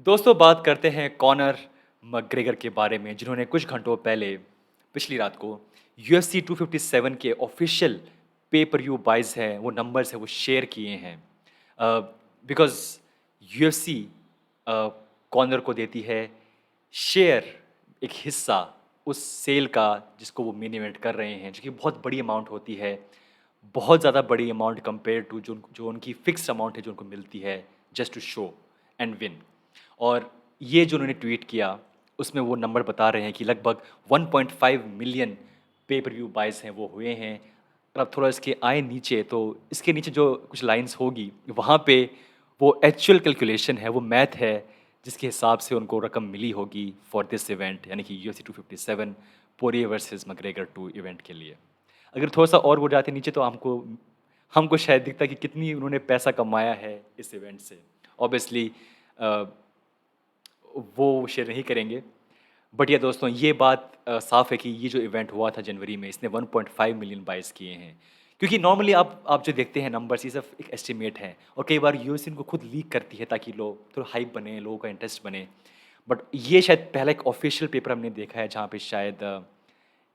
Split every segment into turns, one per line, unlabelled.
दोस्तों बात करते हैं कॉनर मैकग्रेगर के बारे में जिन्होंने कुछ घंटों पहले पिछली रात को UFC 257 के ऑफिशियल पे पर व्यू बाइज हैं वो नंबर्स हैं वो शेयर किए हैं बिकॉज UFC कॉनर को देती है शेयर एक हिस्सा उस सेल का जिसको वो मेन इवेंट कर रहे हैं जो कि बहुत बड़ी अमाउंट होती है बहुत ज़्यादा बड़ी अमाउंट कंपेयर टू जो उनकी फिक्स अमाउंट है जो उनको मिलती है just to show and win. और ये जो उन्होंने ट्वीट किया उसमें वो नंबर बता रहे हैं कि लगभग 1.5 मिलियन पे पर व्यू बाइज हैं वो हुए हैं। और अब थोड़ा इसके आए नीचे तो इसके नीचे जो कुछ लाइंस होगी वहाँ पे वो एक्चुअल कैलकुलेशन है वो मैथ है जिसके हिसाब से उनको रकम मिली होगी फॉर दिस इवेंट यानी कि UFC 257 पोरिये वर्सेस मैकग्रेगर 2 इवेंट के लिए। अगर थोड़ा सा और वो जाते नीचे तो हमको हमको शायद दिखता कि कितनी उन्होंने पैसा कमाया है इस इवेंट से। ऑब्वियसली वो शेयर नहीं करेंगे। बट ये दोस्तों ये बात साफ़ है कि ये जो इवेंट हुआ था जनवरी में इसने 1.5 मिलियन बाइज़ किए हैं। क्योंकि नॉर्मली आप जो देखते हैं नंबर्स ये सब एक एस्टिमेट है और कई बार यूएस इनको खुद लीक करती है ताकि लोग थोड़ा हाइप बने, लोगों का इंटरेस्ट बने। बट ये शायद पहला एक ऑफ़िशियल पेपर हमने देखा है जहाँ पे शायद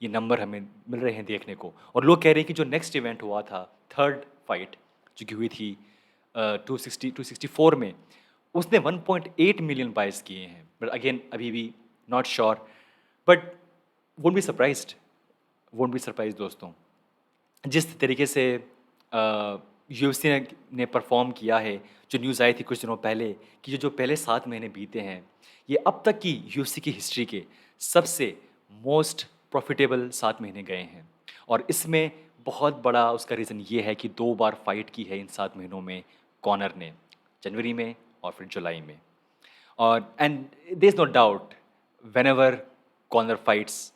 ये नंबर हमें मिल रहे हैं देखने को। और लोग कह रहे हैं कि जो नेक्स्ट इवेंट हुआ था, थर्ड फाइट जो कि हुई थी 264 में, उसने 1.8 मिलियन बाइज़ किए हैं। बट अगेन अभी भी not sure but won't be surprised won't be surprised दोस्तों। जिस तरीके से यूएफसी ने परफॉर्म किया है, जो न्यूज़ आई थी कुछ दिनों पहले कि जो जो पहले 7 महीने बीते हैं, ये अब तक की यूएफसी की हिस्ट्री के सबसे मोस्ट प्रॉफिटेबल 7 महीने गए हैं। और इसमें बहुत बड़ा उसका रीज़न ये है कि 2 बार फाइट की है इन 7 महीनों में कॉनर ने, जनवरी में और फिर जुलाई में। और and there is no doubt whenever Conor fights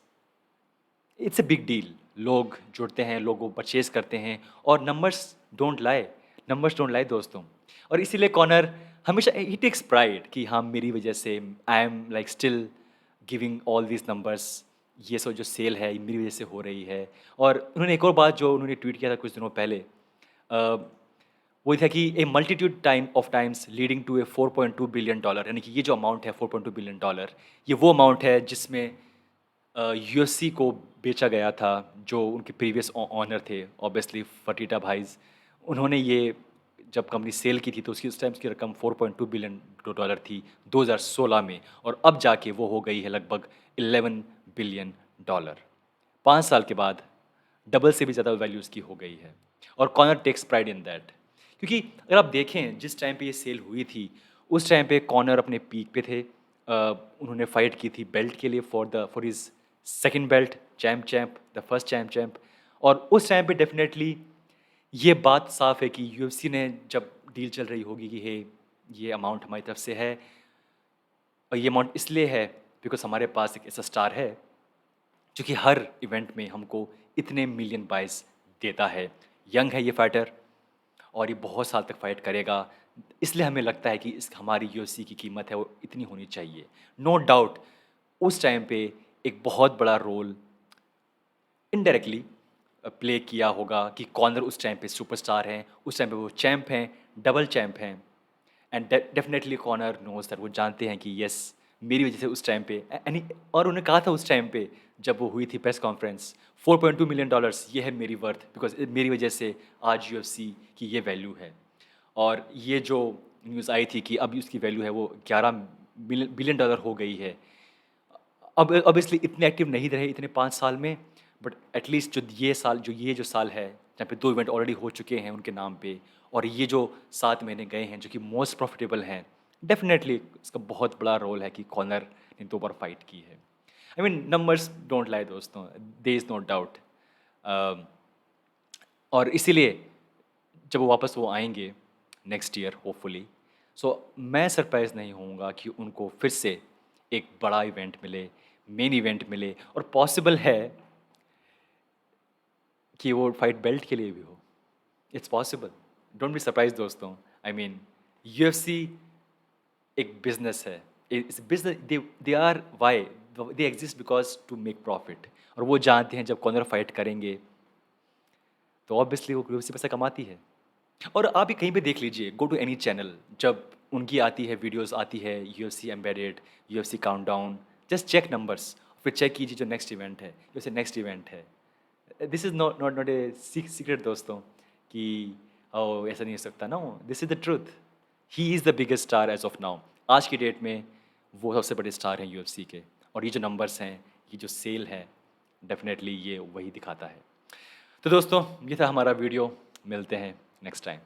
it's a big deal. लोग जुड़ते हैं, लोग वो परचेज़ करते हैं और नंबर्स डोंट लाई दोस्तों। और इसीलिए कॉनर हमेशा ही टेक्स प्राइड कि हाँ, मेरी वजह से I am like still giving all these numbers. ये सब जो सेल है, ये मेरी वजह से हो रही है। और उन्होंने एक और बात जो उन्होंने ट्वीट किया था कुछ दिनों पहले वो ये था कि a multitude of times leading to a 4.2 billion dollar यानी कि ये जो अमाउंट है 4.2 बिलियन डॉलर, ये वो अमाउंट है जिसमें यूएससी को बेचा गया था जो उनके प्रीवियस ऑनर थे ऑब्वियसली फर्टिटा भाईज। उन्होंने ये जब कंपनी सेल की थी तो उसकी उस टाइम की रकम 4.2 बिलियन डॉलर थी 2016 में। और अब जाके वो हो गई है लगभग 11 बिलियन डॉलर। 5 साल के बाद डबल से भी ज़्यादा वैल्यू उसकी हो गई है। और Conor takes pride in that क्योंकि अगर आप देखें जिस टाइम पे ये सेल हुई थी उस टाइम पे कॉनर अपने पीक पे थे। उन्होंने फाइट की थी बेल्ट के लिए for his second belt champ the first champ. और उस टाइम पे डेफिनेटली ये बात साफ है कि यूएफसी ने जब डील चल रही होगी कि हे ये अमाउंट हमारी तरफ से है और ये अमाउंट इसलिए है बिकॉज हमारे पास एक ऐसा स्टार है जो कि हर इवेंट में हमको इतने मिलियन बाइस देता है। यंग है ये फाइटर और ये बहुत साल तक फाइट करेगा। इसलिए हमें लगता है कि इस हमारी यूएफसी की कीमत है वो इतनी होनी चाहिए। नो डाउट उस टाइम पे एक बहुत बड़ा रोल इनडायरेक्टली प्ले किया होगा कि कॉनर उस टाइम पे सुपरस्टार हैं, उस टाइम पे वो चैम्प हैं, डबल चैम्प हैं। And definitely Conor knows that वो जानते हैं कि यस मेरी वजह से उस टाइम पे यानी और उन्होंने कहा था उस टाइम पे जब वो हुई थी प्रेस कॉन्फ्रेंस 4.2 मिलियन डॉलर्स ये है मेरी वर्थ बिकॉज मेरी वजह से आज यूएफसी की ये वैल्यू है। और ये जो न्यूज़ आई थी कि अब उसकी वैल्यू है वो 11 बिलियन डॉलर हो गई है। अब ऑब्वियसली इतने एक्टिव नहीं रहे इतने 5 साल में बट एटलीस्ट जो साल है जहाँ पे 2 इवेंट ऑलरेडी हो चुके हैं उनके नाम पे और ये जो 7 महीने गए हैं जो कि मोस्ट प्रॉफिटेबल हैं डेफिनेटली इसका बहुत बड़ा रोल है कि कॉनर ने 2 बार फाइट की है। I mean numbers don't lie दोस्तों, दे इज़ नो डाउट। और इसीलिए जब वो वापस आएंगे नेक्स्ट ईयर होपफुली सो मैं सरप्राइज नहीं होऊंगा कि उनको फिर से एक बड़ा इवेंट मिले, मेन इवेंट मिले और पॉसिबल है कि वो फाइट बेल्ट के लिए भी हो। It's possible, don't be surprise दोस्तों। आई मीन यूएफसी एक बिजनेस है। It's business, they are why they exist because to make profit. और वो जानते हैं जब कॉर्नर फाइट करेंगे तो ऑब्वियसली वो यूएफसी पैसा कमाती है। और आप ही कहीं पे देख लीजिए, गो टू एनी चैनल, जब उनकी आती है वीडियोस आती है UFC embedded, UFC countdown, just check numbers, फिर चेक कीजिए जो नेक्स्ट इवेंट है, जैसे नेक्स्ट इवेंट है। This is not not not a secret दोस्तों कि ओ ऐसा नहीं हो सकता ना, this is the truth. He is the biggest star as of now. आज की डेट में वो सबसे बड़े स्टार हैं UFC के, और ये जो नंबर्स हैं, ये जो सेल है, डेफिनेटली ये वही दिखाता है। तो दोस्तों ये था हमारा वीडियो, मिलते हैं नेक्स्ट टाइम।